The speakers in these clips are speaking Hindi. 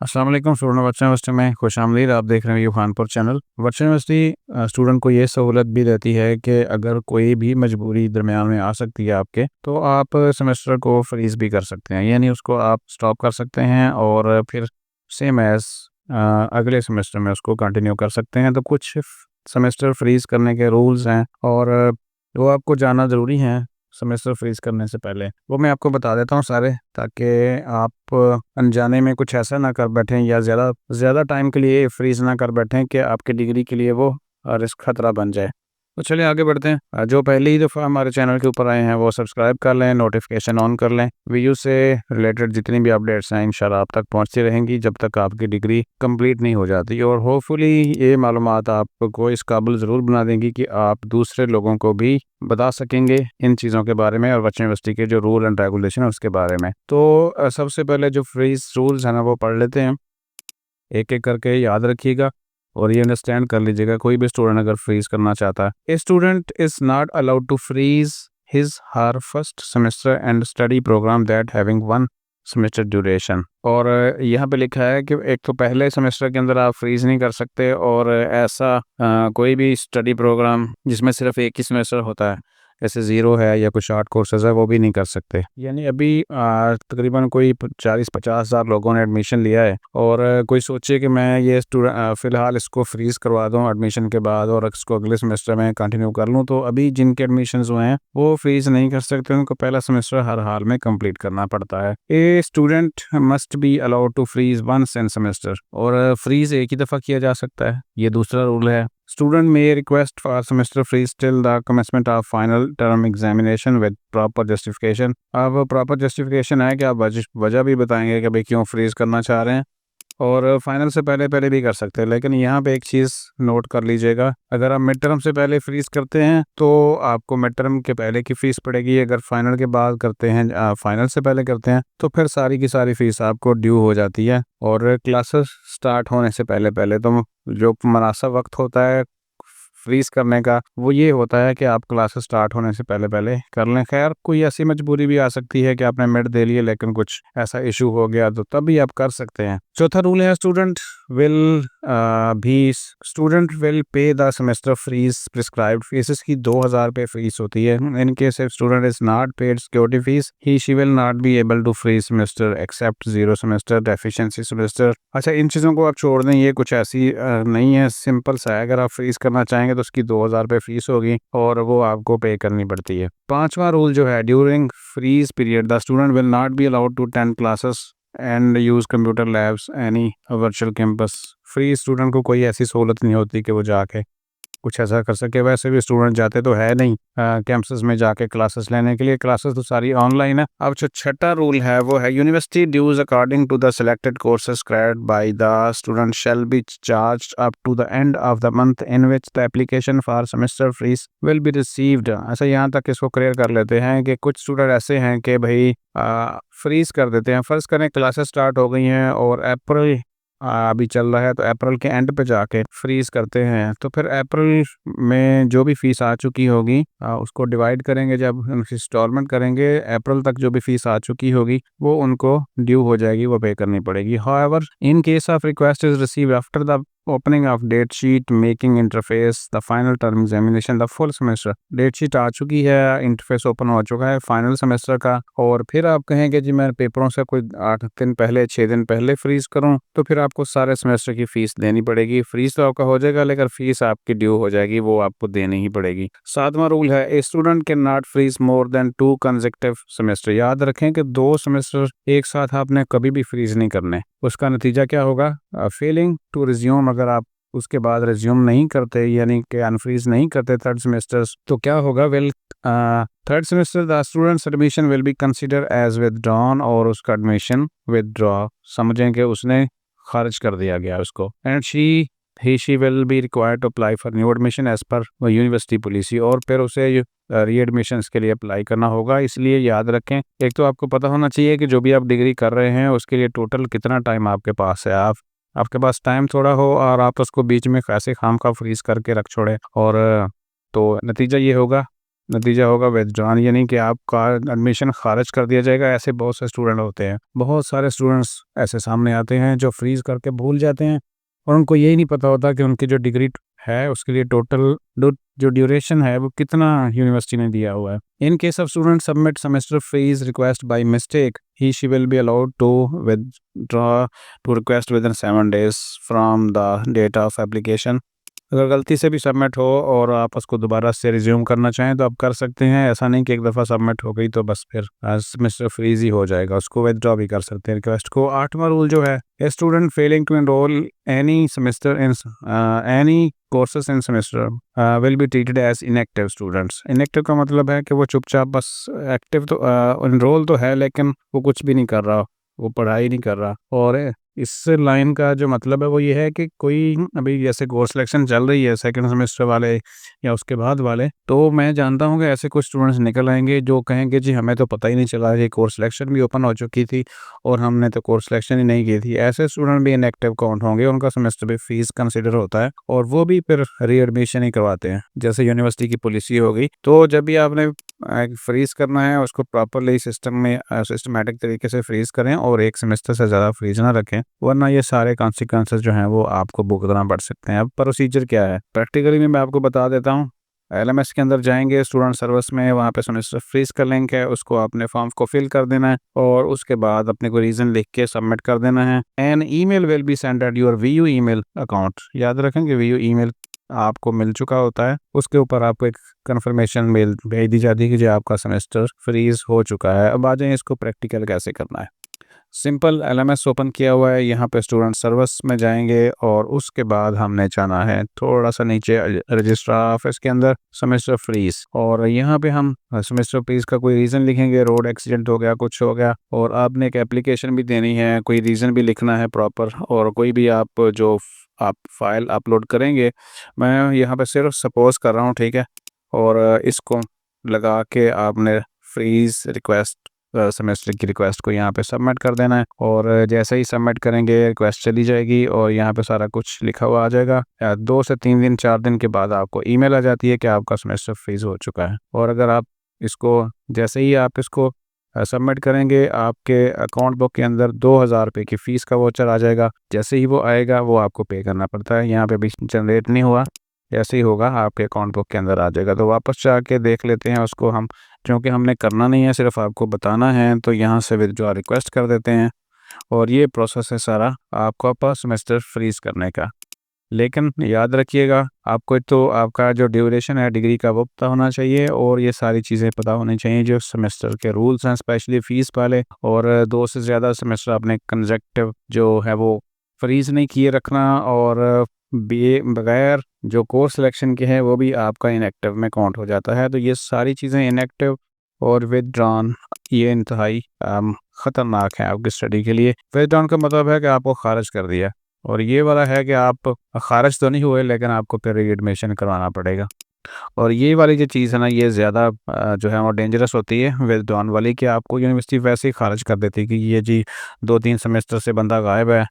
अस्सलाम वालेकुम स्टूडेंट वर्चुअल यूनिवर्सिटी में खुशामदीद। आप देख रहे हैं Khanpur channel. Virtual university student को ये सहूलत भी देती है कि अगर कोई भी मजबूरी दरमियान में आ सकती है आपके, तो आप सेमेस्टर को फ्रीज़ भी कर सकते हैं, यानी उसको आप स्टॉप कर सकते हैं और फिर सेम एज़ अगले सेमेस्टर में उसको कंटिन्यू कर सकते हैं। तो कुछ सेमेस्टर फ्रीज़ करने के रूल्स हैं और वो आपको जानना ज़रूरी है सेमेस्टर फ्रीज़ करने से पहले। वो मैं आपको बता देता हूँ सारे, ताकि आप अनजाने में कुछ ऐसा ना कर बैठें या ज़्यादा टाइम के लिए फ्रीज़ ना कर बैठें कि आपकी डिग्री के लिए वो रिस्क खतरा बन जाए। तो चलिए आगे बढ़ते हैं। जो पहली ही दफ़ा हमारे चैनल के ऊपर आए हैं वो सब्सक्राइब कर लें, नोटिफिकेशन ऑन कर लें। वीडियो से रिलेटेड जितनी भी अपडेट्स हैं इंशाल्लाह आप तक पहुंचती रहेंगी जब तक आपकी डिग्री कंप्लीट नहीं हो जाती, और होपफुली ये मालूमात आपको इस काबिल ज़रूर बना देंगी कि आप दूसरे लोगों को भी बता सकेंगे इन चीज़ों के बारे में और वर्चुअल यूनिवर्सिटी के जो रूल एंड रेगुलेशन है उसके बारे में। तो सबसे पहले जो फ्रीज रूल्स हैं ना वो पढ़ लेते हैं, एक एक करके याद रखिएगा और ये अंडरस्टैंड कर लीजिएगा। कोई भी स्टूडेंट अगर फ्रीज करना चाहता है, a student is not allowed to freeze his her first semester and study program that having one semester duration. और यहाँ पे लिखा है कि एक तो पहले सेमेस्टर के अंदर आप फ्रीज नहीं कर सकते, और ऐसा कोई भी स्टडी प्रोग्राम जिसमें सिर्फ एक ही सेमेस्टर होता है, जैसे ज़ीरो है या कुछ शॉर्ट कोर्सेज है, वो भी नहीं कर सकते। यानी अभी तकरीबन कोई 40-50 हज़ार लोगों ने एडमिशन लिया है, और कोई सोचे कि मैं ये फ़िलहाल इसको फ्रीज़ करवा दूँ एडमिशन के बाद और इसको अगले सेमेस्टर में कंटिन्यू कर लूँ, तो अभी जिनके एडमिशन्स हुए हैं वो फ्रीज़ नहीं कर सकते, उनको पहला सेमेस्टर हर हाल में कंप्लीट करना पड़ता है। A student must be allowed to freeze once in semester, और फ्रीज़ एक ही दफ़ा किया जा सकता है, ये दूसरा रूल है। Student may request for semester freeze till the commencement of final term examination with proper justification। अब प्रॉपर जस्टिफिकेशन है कि आप वजह भी बताएंगे कि भाई क्यों फ्रीज करना चाह रहे हैं, और फाइनल से पहले भी कर सकते हैं। लेकिन यहाँ पे एक चीज़ नोट कर लीजिएगा, अगर आप मिड टर्म से पहले फ्रीज करते हैं तो आपको मिड टर्म के पहले की फ़ीस पड़ेगी। अगर फाइनल के बाद करते हैं, फाइनल से पहले करते हैं, तो फिर सारी की सारी फ़ीस आपको ड्यू हो जाती है। और क्लासेस स्टार्ट होने से पहले तो जो मुनासिब वक्त होता है फ्रीज़ करने का, वो ये होता है कि आप क्लासेस स्टार्ट होने से पहले कर लें। खैर कोई ऐसी मजबूरी भी आ सकती है कि आपने मिड दे लिए लेकिन कुछ ऐसा इशू हो गया, तो तब भी आप कर सकते हैं। चौथा रूल है student will pay the semester fees prescribed fees की 2000 रुपये फीस होती है। In case if student is not paid security fees he she will not be able to freeze semester except zero semester deficiency semester. अच्छा, इन चीज़ों को आप छोड़ दें, ये कुछ ऐसी नहीं है, सिंपल सा है। अगर आप फ्रीज करना चाहेंगे तो उसकी 2000 रुपये फीस होगी और वो आपको पे करनी पड़ती है। पांचवा रूल जो है, during freeze period the student will not be allowed to attend classes and use computer labs any virtual campus. Free student को कोई ऐसी सहूलत नहीं होती कि वो जाके कुछ ऐसा कर सके। वैसे भी स्टूडेंट जाते तो है नहीं कैंपस में जाके क्लासेस लेने के लिए, क्लासेस तो सारी ऑनलाइन है। अब जो छठा रूल है वो है university dues according to the selected courses credit by the student shall be charged up to the end of the month in which the application for semester fees will be received. ऐसा यहाँ तक इसको क्लियर कर लेते हैं कि कुछ स्टूडेंट ऐसे हैं कि भाई फ्रीज कर देते हैं। फ़र्ज़ करें क्लासेस स्टार्ट हो गई हैं और अप्रैल अभी चल रहा है, तो अप्रैल के एंड पे जाके फ्रीज करते हैं, तो फिर अप्रैल में जो भी फीस आ चुकी होगी उसको डिवाइड करेंगे, जब उनकी इंस्टॉलमेंट करेंगे अप्रैल तक जो भी फीस आ चुकी होगी वो उनको ड्यू हो जाएगी, वो पे करनी पड़ेगी। However in case of request is received after the opening of date sheet making interface the final term examination the full semester. Date sheet आ चुकी है, इंटरफेस ओपन हो चुका है फाइनल सेमेस्टर का, और फिर आप कहेंगे जी मैं पेपरों से कोई 8 दिन पहले 6 दिन पहले फ्रीज करूं, तो फिर आपको सारे सेमेस्टर की फीस देनी पड़ेगी। फ्रीज तो आपका हो जाएगा लेकिन फीस आपकी ड्यू हो जाएगी, वो आपको देनी ही पड़ेगी। सातवां रूल है, a student can not freeze more than 2 consecutive semester. याद रखें कि 2 सेमेस्टर एक साथ आपने कभी भी फ्रीज नहीं करने। उसका नतीजा क्या होगा, फेलिंग टू रिज्यूम। अगर आप उसके बाद रिज्यूम नहीं करते, यानी कि अनफ्रीज नहीं करते थर्ड सेमेस्टर, तो क्या होगा, third semester the students admission will be consider as withdrawn, और उसका एडमिशन विदड्रॉ समझें कि उसने खारिज कर दिया गया उसको। And she will be required to apply for new admission as per university policy, और फिर उसे री एडमिशन्स के लिए अप्लाई करना होगा। इसलिए याद रखें, एक तो आपको पता होना चाहिए कि जो भी आप डिग्री कर रहे हैं उसके लिए टोटल कितना टाइम आपके पास है। आपके पास टाइम थोड़ा हो और आप उसको बीच में कैसे खामखा फ्रीज करके रख छोड़े, और तो नतीजा ये होगा नतीजा होगा विथड्रॉन, यानी कि आपका एडमिशन खारिज कर दिया जाएगा। ऐसे बहुत से स्टूडेंट होते हैं, बहुत सारे स्टूडेंट्स ऐसे सामने आते हैं जो फ्रीज़ करके भूल जाते हैं और उनको यही नहीं पता होता कि उनकी जो डिग्री है उसके लिए टोटल जो ड्यूरेशन है वो कितना यूनिवर्सिटी ने दिया हुआ है। In case of student submit semester fees request by mistake, he she will be allowed to withdraw to request within 7 days from the date of application. अगर गलती से भी सबमिट हो और आप उसको दोबारा से रिज्यूम करना चाहें तो आप कर सकते हैं। ऐसा नहीं कि एक दफ़ा सबमिट हो गई तो बस फिर सेमेस्टर फ्रीज ही हो जाएगा, उसको विथड्रॉ भी कर सकते हैं रिक्वेस्ट को। 8वां रूल जो है, a student failing to enrol any semester in any courses in semester will be treated as inactive students. Inactive का मतलब है कि वो चुपचाप बस एक्टिव तो एनरोल तो है लेकिन वो कुछ भी नहीं कर रहा, वो पढ़ाई नहीं कर रहा। और इस लाइन का जो मतलब है वो ये है कि कोई अभी जैसे कोर्स सिलेक्शन चल रही है सेकंड सेमेस्टर वाले या उसके बाद वाले, तो मैं जानता हूँ कि ऐसे कुछ स्टूडेंट्स निकल आएंगे जो कहेंगे जी हमें तो पता ही नहीं चला, ये कोर्स सिलेक्शन भी ओपन हो चुकी थी और हमने तो कोर्स सिलेक्शन ही नहीं की थी। ऐसे स्टूडेंट भी इनएक्टिव काउंट होंगे, उनका सेमेस्टर भी फीस कंसिडर होता है और वो भी फिर रीएडमिशन ही करवाते हैं। जैसे यूनिवर्सिटी की पॉलिसी होगी, तो जब भी आपने फ्रीज करना है उसको प्रॉपरली सिस्टम में सिस्टमेटिक तरीके से फ्रीज करें और एक सेमेस्टर से ज़्यादा फ्रीज ना रखें, वरना ये सारे कॉन्सिक्वेंसेस जो हैं वो आपको भुगतना पड़ सकते हैं। अब प्रोसीजर क्या है प्रैक्टिकली में मैं आपको बता देता हूँ। एलएमएस के अंदर जाएंगे, स्टूडेंट सर्विस में, वहाँ पे सेमेस्टर फ्रीज का लिंक है, उसको अपने फॉर्म को फिल कर देना है और उसके बाद अपने को रीज़न लिख के सबमिट कर देना है। An email will be send at your VU email account. याद रखेंगे वीयू ईमेल आपको मिल चुका होता है, उसके ऊपर आपको एक कंफर्मेशन मेल भेज दी जाती है कि जो आपका सेमेस्टर फ्रीज हो चुका है। अब आ जाए इसको प्रैक्टिकल कैसे करना है। सिंपल एलएमएस ओपन किया हुआ है, यहाँ पे स्टूडेंट सर्विस में जाएंगे और उसके बाद हमने जाना है थोड़ा सा नीचे रजिस्ट्रार ऑफिस के अंदर सेमेस्टर फ्रीज, और यहाँ पे हम सेमेस्टर फ्रीज का कोई रीज़न लिखेंगे, रोड एक्सीडेंट हो गया, कुछ हो गया, और आपने एक एप्लीकेशन भी देनी है, कोई रीज़न भी लिखना है प्रॉपर, और कोई भी आप जो आप फाइल अपलोड करेंगे, मैं यहाँ पे सिर्फ सपोज कर रहा हूँ, ठीक है। और इसको लगा के आपने फ्रीज रिक्वेस्ट सेमेस्टर की रिक्वेस्ट को यहाँ पे सबमिट कर देना है और जैसे ही सबमिट करेंगे रिक्वेस्ट चली जाएगी और यहाँ पे सारा कुछ लिखा हुआ आ जाएगा। 2 से 3 दिन 4 दिन के बाद आपको ईमेल आ जाती है कि आपका सेमेस्टर फ्रीज हो चुका है। और अगर आप इसको जैसे ही आप इसको सबमिट करेंगे, आपके अकाउंट बुक के अंदर 2000 रुपये की फ़ीस का वाउचर आ जाएगा। जैसे ही वो आएगा वो आपको पे करना पड़ता है, यहाँ पे भी जनरेट नहीं हुआ, जैसे ही होगा आपके अकाउंट बुक के अंदर आ जाएगा। तो वापस जाके देख लेते हैं उसको हम, क्योंकि हमने करना नहीं है, सिर्फ आपको बताना है, तो यहाँ से विथड्रॉ रिक्वेस्ट कर देते हैं और ये प्रोसेस है सारा आपका सेमेस्टर फ्रीज करने का। लेकिन याद रखिएगा, आपको तो आपका जो ड्यूरेशन है डिग्री का वो पता होना चाहिए और ये सारी चीज़ें पता होनी चाहिए जो सेमेस्टर के रूल्स हैं, स्पेशली फ़ीस वाले। और 2 से ज़्यादा सेमेस्टर आपने कंसेक्टिव जो है वो फ्रीज नहीं किए रखना, और बगैर जो कोर्स सिलेक्शन के हैं वो भी आपका इनएक्टिव में काउंट हो जाता है। तो ये सारी चीज़ें इनएक्टिव और विथड्रॉन ये इंतहाई ख़तरनाक है आपकी स्टडी के लिए। विथड्रॉन का मतलब है कि आपको खारिज कर दिया, और ये वाला है कि आप खारिज तो नहीं हुए लेकिन आपको फिर रीएडमिशन करवाना पड़ेगा। और ये वाली जो चीज़ है ना, ये ज़्यादा जो है वो डेंजरस होती है विथड्रॉन वाली, कि आपको यूनिवर्सिटी वैसे ही खारिज कर देती है कि ये जी 2-3 सेमेस्टर से बंदा गायब है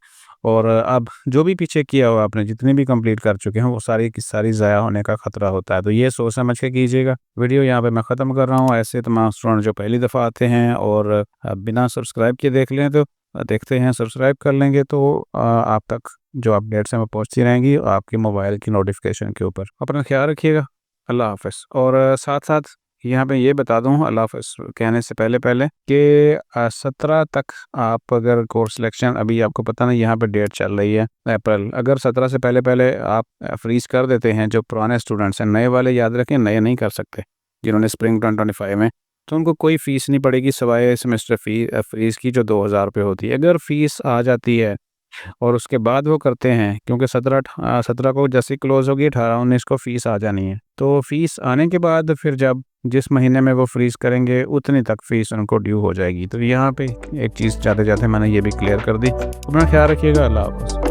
और अब जो भी पीछे किया हुआ आपने, जितने भी कंप्लीट कर चुके हैं, वो सारी की सारी ज़ाया होने का ख़तरा होता है। तो ये सोच समझ के कीजिएगा। वीडियो यहाँ पे मैं ख़त्म कर रहा हूँ। ऐसे तमाम स्टूडेंट जो पहली दफ़ा आते हैं और बिना सब्सक्राइब किए देख लें तो देखते हैं, सब्सक्राइब कर लेंगे तो आप तक जो अपडेट्स हैं वो पहुँचती रहेंगी आपके मोबाइल की नोटिफिकेशन के ऊपर। अपना ख्याल रखिएगा। अल्लाह हाफ़िज़। और साथ साथ यहाँ पे ये बता दूँ अल्लाह हाफ़िज़ कहने से पहले कि 17 तक आप अगर कोर्स सिलेक्शन, अभी आपको पता नहीं यहाँ पे डेट चल रही है अप्रैल, अगर 17 से पहले आप फ्रीज कर देते हैं, जो पुराने स्टूडेंट्स हैं, नए वाले याद रखें नए नहीं कर सकते, जिन्होंने स्प्रिंग 2025 में, तो उनको कोई फ़ीस नहीं पड़ेगी सिवाय सेमेस्टर फ्रीज की जो 2000 रुपये होती है। अगर फ़ीस आ जाती है और उसके बाद वो करते हैं, क्योंकि 17 को जैसे क्लोज होगी 18-19 को फ़ीस आ जानी है, तो फ़ीस आने के बाद फिर जब जिस महीने में वो फ्रीज़ करेंगे उतनी तक फ़ीस उनको ड्यू हो जाएगी। तो यहाँ पे एक चीज़ जाते जाते मैंने ये भी क्लियर कर दी। अपना ख्याल रखिएगा। अल्लाह हाफ़िज़।